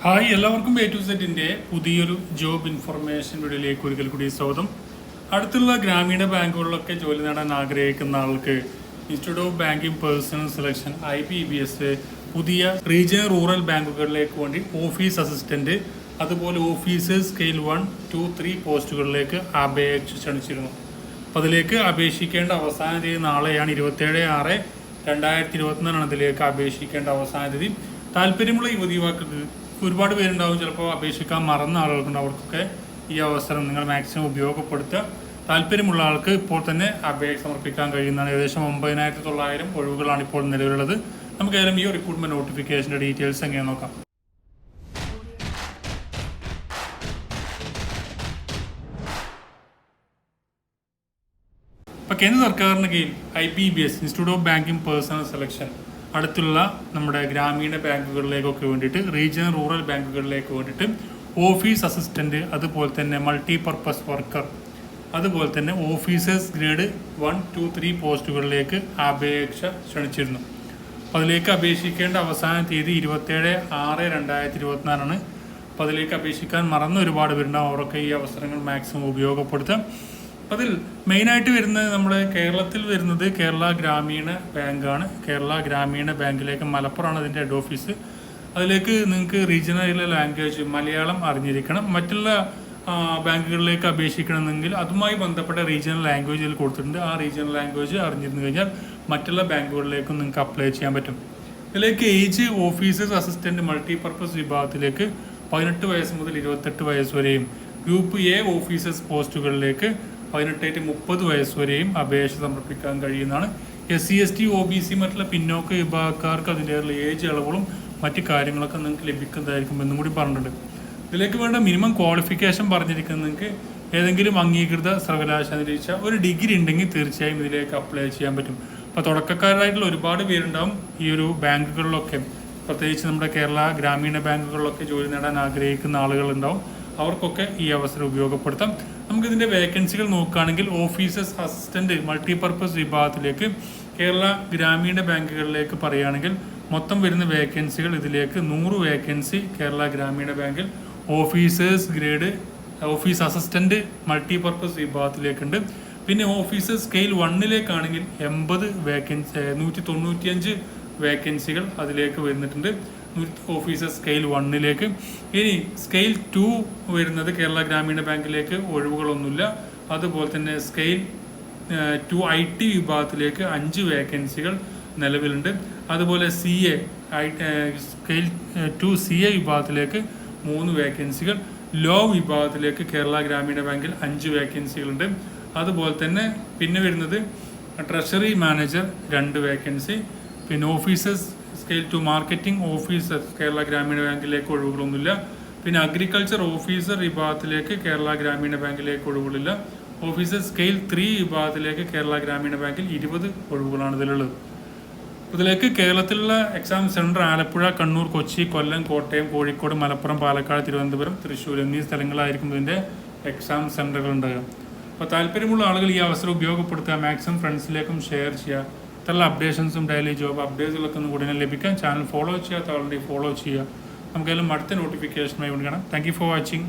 Hi, എല്ലാവർക്കും A to സെറ്റിൻ്റെ പുതിയൊരു ജോബ് ഇൻഫർമേഷൻ വീഡിയോയിലേക്ക് ഒരിക്കൽ കൂടി സ്വാഗതം. അടുത്തുള്ള ഗ്രാമീണ ബാങ്കുകളിലൊക്കെ ജോലി നേടാൻ ആഗ്രഹിക്കുന്ന ആൾക്ക് institute of banking personal selection IBPS പുതിയ റീജിയണൽ റൂറൽ ബാങ്കുകളിലേക്ക് വേണ്ടി ഓഫീസ് അസിസ്റ്റന്റ്, അതുപോലെ ഓഫീസർ സ്കെയിൽ 1, 2, 3 പോസ്റ്റുകളിലേക്ക് അപേക്ഷ ക്ഷണിച്ചിരുന്നു. അപ്പോൾ അതിലേക്ക് അപേക്ഷിക്കേണ്ട അവസാന തീയതി നാളെയാണ്. 27/6/2024 ഇതിലേക്ക് അപേക്ഷിക്കേണ്ട അവസാന തീയതി. താല്പര്യമുള്ള യുവതിയുവാക്കൾക്ക് ഒരുപാട് പേരുണ്ടാവും, ചിലപ്പോൾ അപേക്ഷിക്കാൻ മറന്ന ആളുകളുണ്ട്. അവർക്കൊക്കെ ഈ അവസരം നിങ്ങൾ മാക്സിമം ഉപയോഗപ്പെടുത്തുക. താല്പര്യമുള്ള ആൾക്ക് ഇപ്പോൾ തന്നെ അപേക്ഷ സമർപ്പിക്കാൻ കഴിയുന്നതാണ്. ഏകദേശം 9,900 ഒഴിവുകളാണ് ഇപ്പോൾ നിലവിലുള്ളത്. നമുക്ക് ഏതായാലും ഈ റിക്രൂട്ട്മെന്റ് നോട്ടിഫിക്കേഷൻ്റെ ഡീറ്റെയിൽസ് എങ്ങനെ നോക്കാം. ഇപ്പോൾ കേന്ദ്ര സർക്കാരിന് കീഴിൽ IBPS institute of banking personal selection അടുത്തുള്ള നമ്മുടെ ഗ്രാമീണ ബാങ്കുകളിലേക്കൊക്കെ വേണ്ടിയിട്ട്, റീജിയണൽ റൂറൽ ബാങ്കുകളിലേക്ക് വേണ്ടിയിട്ട് ഓഫീസ് അസിസ്റ്റന്റ്, അതുപോലെ തന്നെ മൾട്ടിപർപ്പസ് വർക്കർ, അതുപോലെ തന്നെ ഓഫീസേഴ്സ് ഗ്രേഡ് 1, 2, 3 പോസ്റ്റുകളിലേക്ക് അപേക്ഷ ക്ഷണിച്ചിരുന്നു. അപ്പോൾ അതിലേക്ക് അപേക്ഷിക്കേണ്ട അവസാന തീയതി 27/6/2024 ആണ്. അപ്പോൾ അതിലേക്ക് അപേക്ഷിക്കാൻ മറന്ന ഒരുപാട് പേരുണ്ടാവും. അവരൊക്കെ ഈ അവസരങ്ങൾ മാക്സിമം ഉപയോഗപ്പെടുത്താം. അതിൽ മെയിനായിട്ട് വരുന്നത് നമ്മുടെ കേരളത്തിൽ വരുന്നത് കേരള ഗ്രാമീണ ബാങ്കാണ്. കേരള ഗ്രാമീണ ബാങ്കിലേക്ക് മലപ്പുറമാണ് അതിൻ്റെ ഹെഡ് ഓഫീസ്. അതിലേക്ക് നിങ്ങൾക്ക് റീജിയണൽ ലാംഗ്വേജ് മലയാളം അറിഞ്ഞിരിക്കണം. മറ്റുള്ള ബാങ്കുകളിലേക്ക് അപേക്ഷിക്കണമെങ്കിൽ അതുമായി ബന്ധപ്പെട്ട റീജിയണൽ ലാംഗ്വേജിൽ കൊടുത്തിട്ടുണ്ട്. ആ റീജിയണൽ ലാംഗ്വേജ് അറിഞ്ഞിരുന്നു കഴിഞ്ഞാൽ മറ്റുള്ള ബാങ്കുകളിലേക്കും നിങ്ങൾക്ക് അപ്ലൈ ചെയ്യാൻ പറ്റും. ഇതിലേക്ക് ഏജ് ഓഫീസേഴ്സ് അസിസ്റ്റന്റ് മൾട്ടിപർപ്പസ് വിഭാഗത്തിലേക്ക് 18 വയസ്സ് മുതൽ 28 വയസ്സ് വരെയും, ഗ്രൂപ്പ് A ഓഫീസേഴ്സ് പോസ്റ്റുകളിലേക്ക് 18-30 വയസ്സ് വരെയും അപേക്ഷ സമർപ്പിക്കാൻ കഴിയുന്നതാണ്. SC, ST, OBC മറ്റുള്ള പിന്നോക്ക വിഭാഗക്കാർക്ക് അതിൻ്റെയുള്ള ഏജ് അളവുകളും മറ്റു കാര്യങ്ങളൊക്കെ നിങ്ങൾക്ക് ലഭിക്കുന്നതായിരിക്കും എന്നും കൂടി പറഞ്ഞിട്ടുണ്ട്. ഇതിലേക്ക് വേണ്ട മിനിമം ക്വാളിഫിക്കേഷൻ പറഞ്ഞിരിക്കുന്നത് നിങ്ങൾക്ക് ഏതെങ്കിലും അംഗീകൃത സർവകലാശാല ലഭിച്ച ഒരു ഡിഗ്രി ഉണ്ടെങ്കിൽ തീർച്ചയായും ഇതിലേക്ക് അപ്ലൈ ചെയ്യാൻ പറ്റും. അപ്പോൾ തുടക്കക്കാരായിട്ടുള്ള ഒരുപാട് പേരുണ്ടാവും ഈ ഒരു ബാങ്കുകളിലൊക്കെ, പ്രത്യേകിച്ച് നമ്മുടെ കേരള ഗ്രാമീണ ബാങ്കുകളിലൊക്കെ ജോലി നേടാൻ ആഗ്രഹിക്കുന്ന ആളുകളുണ്ടാവും. അവർക്കൊക്കെ ഈ അവസരം ഉപയോഗപ്പെടുത്താം. നമുക്കിതിൻ്റെ വേക്കൻസികൾ നോക്കുകയാണെങ്കിൽ ഓഫീസേഴ്സ് അസിസ്റ്റന്റ് മൾട്ടിപർപ്പസ് വിഭാഗത്തിലേക്ക് കേരള ഗ്രാമീണ ബാങ്കുകളിലേക്ക് പറയുകയാണെങ്കിൽ മൊത്തം വരുന്ന വേക്കൻസികൾ ഇതിലേക്ക് 100 വേക്കൻസി കേരള ഗ്രാമീണ ബാങ്കിൽ officers grade office assistant multipurpose വിഭാഗത്തിലേക്കുണ്ട്. പിന്നെ ഓഫീസേഴ്സ് സ്കെയിൽ 1ലേക്കാണെങ്കിൽ 80 വേക്കൻസി 195 വേക്കൻസികൾ അതിലേക്ക് വരുന്നിട്ടുണ്ട് ഓഫീസർ സ്കെയിൽ 1ലേക്ക്. ഇനി സ്കെയിൽ 2 വരുന്നത് കേരള ഗ്രാമീണ ബാങ്കിലേക്ക് ഒഴിവുകളൊന്നുമില്ല. അതുപോലെ തന്നെ സ്കെയിൽ 2 IT വിഭാഗത്തിലേക്ക് 5 വേക്കൻസികൾ നിലവിലുണ്ട്. അതുപോലെ CA സ്കെയിൽ 2 CA വിഭാഗത്തിലേക്ക് 3 വേക്കൻസികൾ, ലോ വിഭാഗത്തിലേക്ക് കേരള ഗ്രാമീണ ബാങ്കിൽ 5 വേക്കൻസികളുണ്ട്. അതുപോലെ തന്നെ പിന്നെ വരുന്നത് ട്രഷറി മാനേജർ 2 വേക്കൻസി, പിന്നെ officers scale 2 marketing officer Kerala ഗ്രാമീണ ബാങ്കിലേക്ക് ഒഴിവുകളൊന്നുമില്ല. പിന്നെ അഗ്രികൾച്ചർ ഓഫീസർ വിഭാഗത്തിലേക്ക് കേരള ഗ്രാമീണ ബാങ്കിലേക്ക് ഒഴിവുകളില്ല. ഓഫീസർ സ്കെയിൽ 3 വിഭാഗത്തിലേക്ക് കേരള ഗ്രാമീണ ബാങ്കിൽ 20 ഒഴിവുകളാണ് ഇതിലുള്ളത്. ഇതിലേക്ക് കേരളത്തിലുള്ള എക്സാം സെൻറ്റർ ആലപ്പുഴ, കണ്ണൂർ, കൊച്ചി, കൊല്ലം, കോട്ടയം, കോഴിക്കോട്, മലപ്പുറം, പാലക്കാട്, തിരുവനന്തപുരം, തൃശ്ശൂർ എന്നീ സ്ഥലങ്ങളായിരിക്കും ഇതിൻ്റെ എക്സാം സെൻറ്ററുകൾ ഉണ്ടാകുക. അപ്പോൾ താല്പര്യമുള്ള ആളുകൾ ഈ അവസരം ഉപയോഗപ്പെടുത്തുക. മാക്സിമം ഫ്രണ്ട്സിലേക്കും ഷെയർ ചെയ്യുക. ഇത്തരം അപ്ഡേഷൻസും ഡെയിലി ജോബ് അപ്ഡേറ്റ്സുകളൊക്കെ ഒന്ന് ഉടനെ ലഭിക്കാൻ ചാനൽ ഫോളോ ചെയ്യാത്ത ഓൾറെഡി ഫോളോ ചെയ്യുക. നമുക്കെല്ലാം അടുത്ത നോട്ടിഫിക്കേഷനുമായി കാണാം. Thank you for watching.